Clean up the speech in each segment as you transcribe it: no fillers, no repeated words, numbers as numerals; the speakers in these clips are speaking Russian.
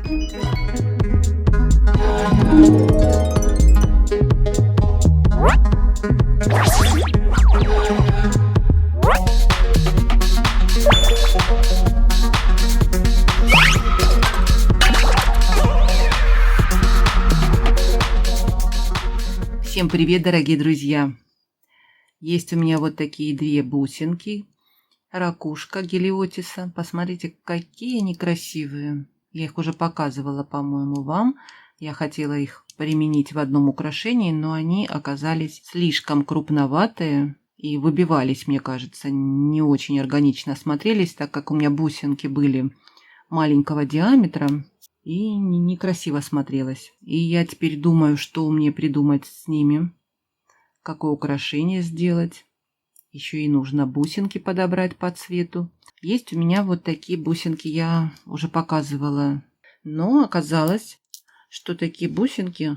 Всем привет, дорогие друзья! Есть у меня вот такие две бусинки, ракушка гелиотиса. Посмотрите, какие они красивые. Я их уже показывала, по-моему, вам. Я хотела их применить в одном украшении, но они оказались слишком крупноватые и выбивались, мне кажется, не очень органично смотрелись, так как у меня бусинки были маленького диаметра. И некрасиво смотрелось. И я теперь думаю, что мне придумать с ними. Какое украшение сделать. Еще и нужно бусинки подобрать по цвету. Есть у меня вот такие бусинки, я уже показывала. Но оказалось, что такие бусинки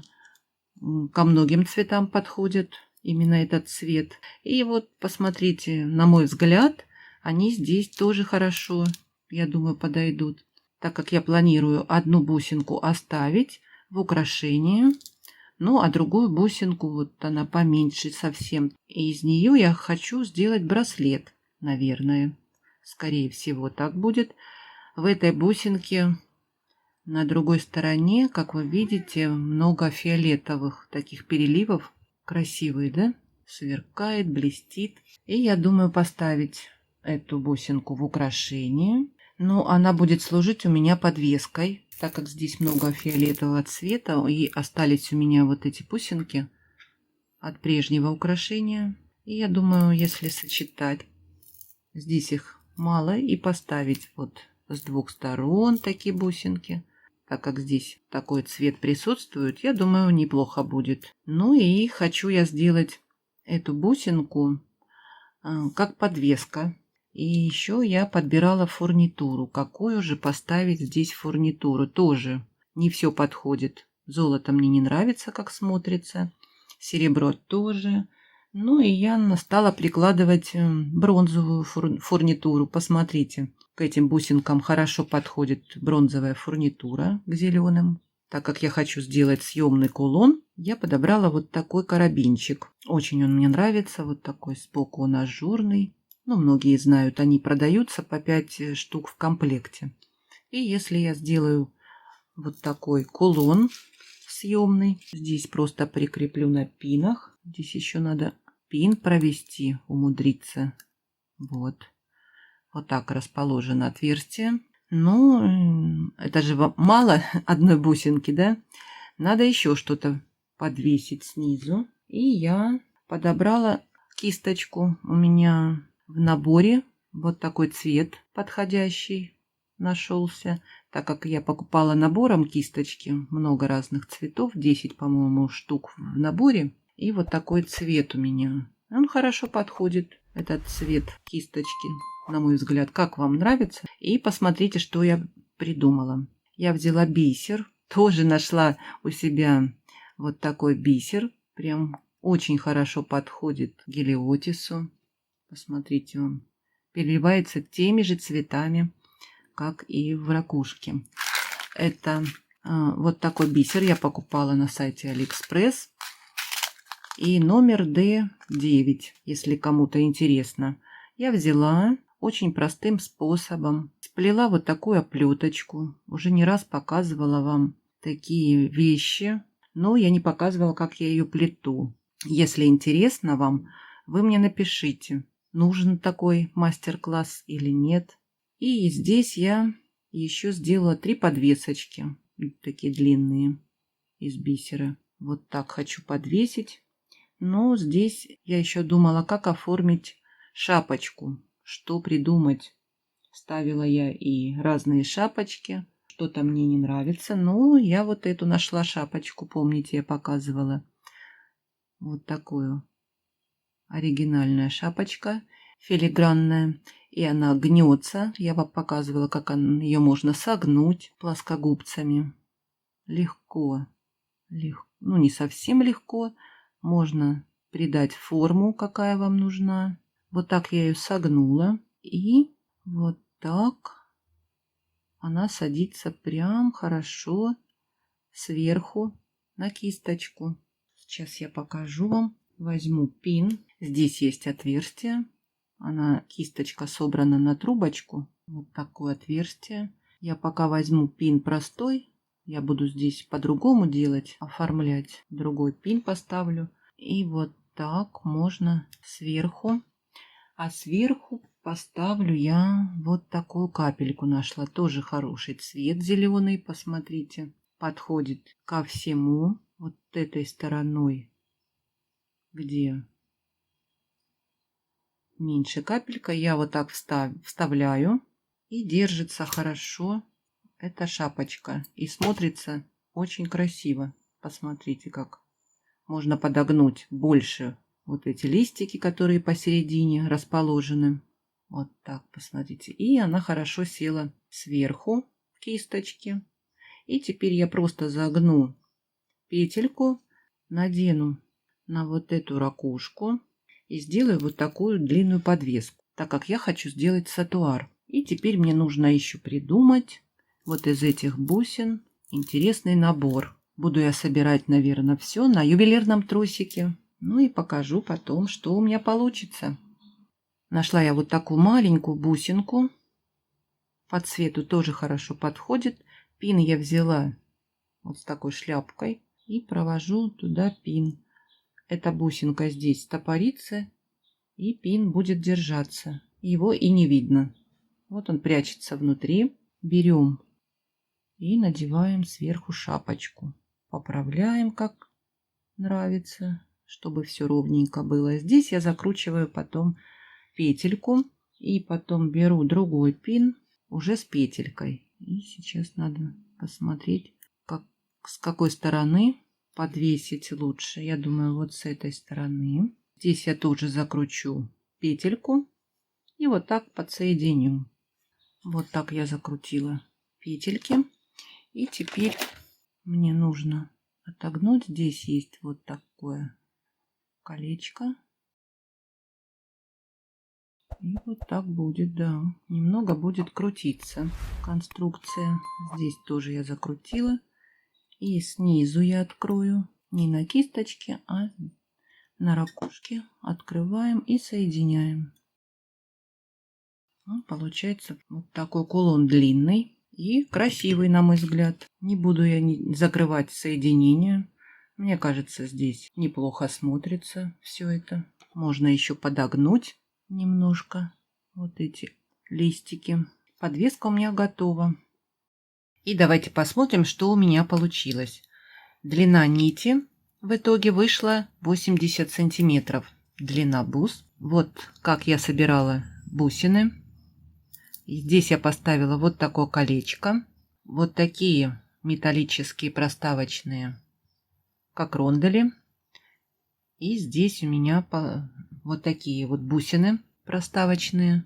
ко многим цветам подходят. Именно этот цвет. И вот посмотрите, на мой взгляд, они здесь тоже хорошо, я думаю, подойдут. Так как я планирую одну бусинку оставить в украшении, ну а другую бусинку, вот она поменьше совсем. И из нее я хочу сделать браслет, наверное. Скорее всего, так будет. В этой бусинке на другой стороне, как вы видите, много фиолетовых таких переливов. Красивый, да? Сверкает, блестит. И я думаю поставить эту бусинку в украшение. Но она будет служить у меня подвеской, так как здесь много фиолетового цвета. И остались у меня вот эти бусинки от прежнего украшения. И я думаю, если сочетать, здесь их мало, и поставить вот с двух сторон такие бусинки. Так как здесь такой цвет присутствует, я думаю, неплохо будет. Ну и хочу я сделать эту бусинку как подвеска. И еще я подбирала фурнитуру. Какую же поставить здесь фурнитуру? Тоже не все подходит. Золото мне не нравится, как смотрится. Серебро тоже. Ну и я стала прикладывать бронзовую фурнитуру. Посмотрите, к этим бусинкам хорошо подходит бронзовая фурнитура к зеленым. Так как я хочу сделать съемный кулон, я подобрала вот такой карабинчик. Очень он мне нравится. Вот такой сбоку он ажурный. Ну, многие знают, они продаются по 5 штук в комплекте. И если я сделаю вот такой кулон съемный, здесь просто прикреплю на пинах. Здесь еще надо пин провести, умудриться. Вот. Вот так расположено отверстие. Ну, это же мало одной бусинки, да? Надо еще что-то подвесить снизу. И я подобрала кисточку. У меня в наборе вот такой цвет подходящий нашелся. Так как я покупала набором кисточки, много разных цветов, 10, по-моему, штук в наборе. И вот такой цвет у меня. Он хорошо подходит, этот цвет кисточки, на мой взгляд. Как вам нравится? И посмотрите, что я придумала. Я взяла бисер. Тоже нашла у себя вот такой бисер. Прям очень хорошо подходит к гелиотису. Посмотрите, он переливается теми же цветами, как и в ракушке. Это вот такой бисер я покупала на сайте Алиэкспресс. И номер D9, если кому-то интересно. Я взяла очень простым способом. Сплела вот такую оплеточку. Уже не раз показывала вам такие вещи. Но я не показывала, как я ее плету. Если интересно вам, вы мне напишите, нужен такой мастер-класс или нет. И здесь я еще сделала 3 подвесочки. Такие длинные из бисера. Вот так хочу подвесить. Но здесь я еще думала, как оформить шапочку. Что придумать. Ставила я и разные шапочки. Что-то мне не нравится. Но я вот эту нашла шапочку. Помните, я показывала. Вот такую. Оригинальная шапочка. Филигранная. И она гнется. Я вам показывала, как ее можно согнуть плоскогубцами. Легко. Ну, не совсем легко. Можно придать форму, какая вам нужна. Вот так я ее согнула. И вот так она садится прям хорошо сверху на кисточку. Сейчас я покажу вам. Возьму пин. Здесь есть отверстие. Она, кисточка, собрана на трубочку. Вот такое отверстие. Я пока возьму пин простой. Я буду здесь по-другому делать, оформлять. Другой пин поставлю. И вот так можно сверху. А сверху поставлю я вот такую капельку. Нашла тоже хороший цвет зеленый. Посмотрите. Подходит ко всему. Вот этой стороной, где меньше капелька, я вот так вставляю. И держится хорошо эта шапочка. И смотрится очень красиво. Посмотрите, как можно подогнуть больше вот эти листики, которые посередине расположены. Вот так, посмотрите. И она хорошо села сверху в кисточке. И теперь я просто загну петельку, надену на вот эту ракушку и сделаю вот такую длинную подвеску, так как я хочу сделать сатуар. И теперь мне нужно еще придумать вот из этих бусин интересный набор. Буду я собирать, наверное, все на ювелирном тросике. Ну и покажу потом, что у меня получится. Нашла я вот такую маленькую бусинку. По цвету тоже хорошо подходит. Пин я взяла вот с такой шляпкой и провожу туда пин. Эта бусинка здесь стопорится, и пин будет держаться. Его и не видно. Вот он прячется внутри. Берем и надеваем сверху шапочку. Поправляем, как нравится, чтобы все ровненько было. Здесь я закручиваю потом петельку. И потом беру другой пин уже с петелькой. И сейчас надо посмотреть, с какой стороны подвесить лучше. Я думаю, вот с этой стороны. Здесь я тоже закручу петельку. И вот так подсоединю. Вот так я закрутила петельки. И теперь мне нужно отогнуть. Здесь есть вот такое колечко. И вот так будет, да. Немного будет крутиться конструкция. Здесь тоже я закрутила. И снизу я открою. Не на кисточке, а на ракушке. Открываем и соединяем. Ну, получается вот такой кулон длинный и красивый, на мой взгляд. Не буду я закрывать соединение. Мне кажется, здесь неплохо смотрится все это. Можно еще подогнуть немножко вот эти листики. Подвеска у меня готова. И давайте посмотрим, что у меня получилось. Длина нити в итоге вышла 80 сантиметров. Длина бус. Вот как я собирала бусины. И здесь я поставила вот такое колечко. Вот такие металлические проставочные, как рондели. И здесь у меня вот такие вот бусины проставочные.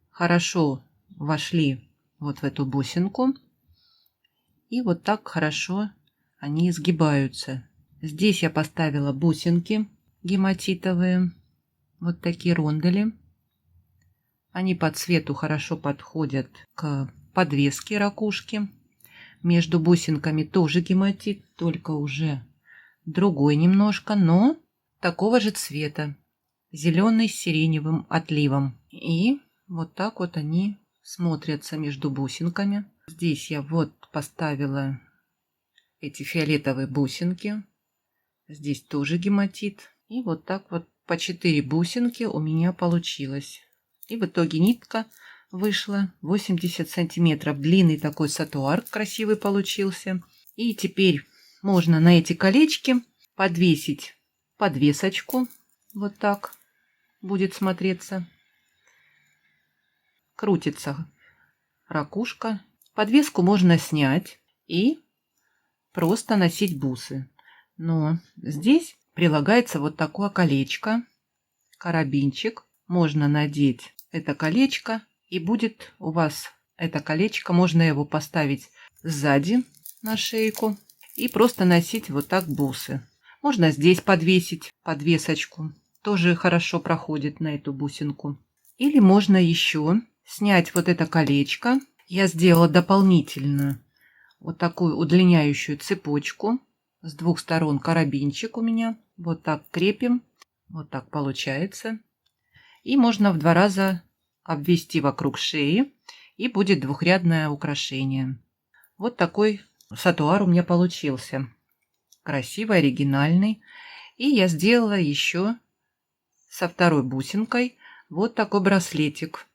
Хорошо вошли вот в эту бусинку. И вот так хорошо они изгибаются. Здесь я поставила бусинки гематитовые. Вот такие рондели. Они по цвету хорошо подходят к подвеске ракушки. Между бусинками тоже гематит, только уже другой немножко, но такого же цвета. Зеленый с сиреневым отливом. И вот так вот они смотрятся между бусинками. Здесь я вот поставила эти фиолетовые бусинки. Здесь тоже гематит. И вот так вот по 4 бусинки у меня получилось. И в итоге нитка вышла 80 сантиметров. Длинный такой сатуар красивый получился. И теперь можно на эти колечки подвесить подвесочку. Вот так будет смотреться. Крутится ракушка. Подвеску можно снять и просто носить бусы. Но здесь прилагается вот такое колечко, карабинчик. Можно надеть это колечко, и будет у вас это колечко. Можно его поставить сзади на шейку и просто носить вот так бусы. Можно здесь подвесить подвесочку. Тоже хорошо проходит на эту бусинку. Или можно еще снять вот это колечко Я сделала дополнительно вот такую удлиняющую цепочку. С двух сторон карабинчик у меня. Вот так крепим. Вот так получается. И можно в 2 раза обвести вокруг шеи. И будет двухрядное украшение. Вот такой сатуар у меня получился. Красивый, оригинальный. И я сделала еще со второй бусинкой вот такой браслетик.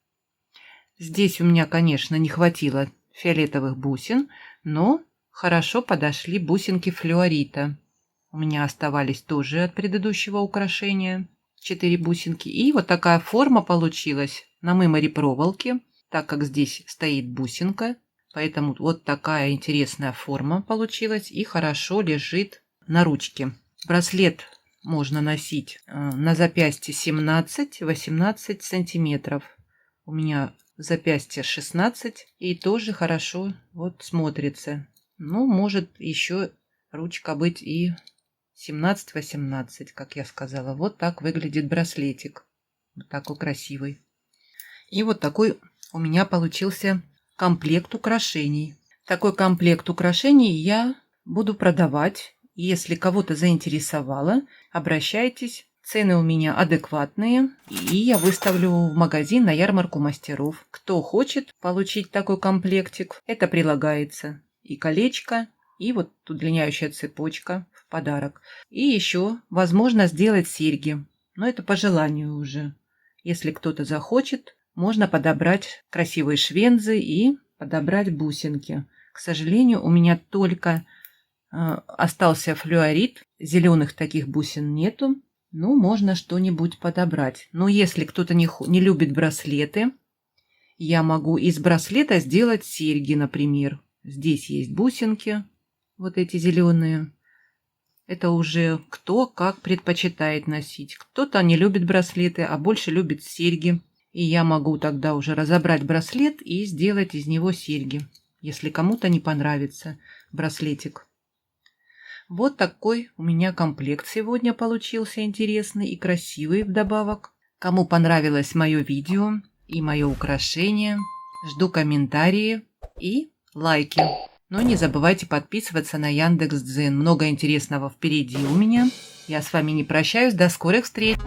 Здесь у меня, конечно, не хватило фиолетовых бусин, но хорошо подошли бусинки флюорита. У меня оставались тоже от предыдущего украшения 4 бусинки. И вот такая форма получилась на мемори проволоке, так как здесь стоит бусинка. Поэтому вот такая интересная форма получилась и хорошо лежит на ручке. Браслет можно носить на запястье 17-18 сантиметров. У меня запястье 16 и тоже хорошо вот смотрится. Ну, может еще ручка быть и 17-18, как я сказала. Вот так выглядит браслетик. Вот такой красивый. И вот такой у меня получился комплект украшений. Такой комплект украшений я буду продавать. Если кого-то заинтересовало, обращайтесь. Цены у меня адекватные. И я выставлю в магазин на ярмарку мастеров. Кто хочет получить такой комплектик, это прилагается. И колечко, и вот удлиняющая цепочка в подарок. И еще возможно сделать серьги. Но это по желанию уже. Если кто-то захочет, можно подобрать красивые швензы и подобрать бусинки. К сожалению, у меня только остался флюорит. Зеленых таких бусин нету. Ну, можно что-нибудь подобрать. Но если кто-то не любит браслеты, я могу из браслета сделать серьги, например. Здесь есть бусинки, вот эти зеленые. Это уже кто как предпочитает носить. Кто-то не любит браслеты, а больше любит серьги. И я могу тогда уже разобрать браслет и сделать из него серьги, если кому-то не понравится браслетик. Вот такой у меня комплект сегодня получился интересный и красивый вдобавок. Кому понравилось мое видео и мое украшение, жду комментарии и лайки. Но не забывайте подписываться на Яндекс.Дзен. Много интересного впереди у меня. Я с вами не прощаюсь. До скорых встреч!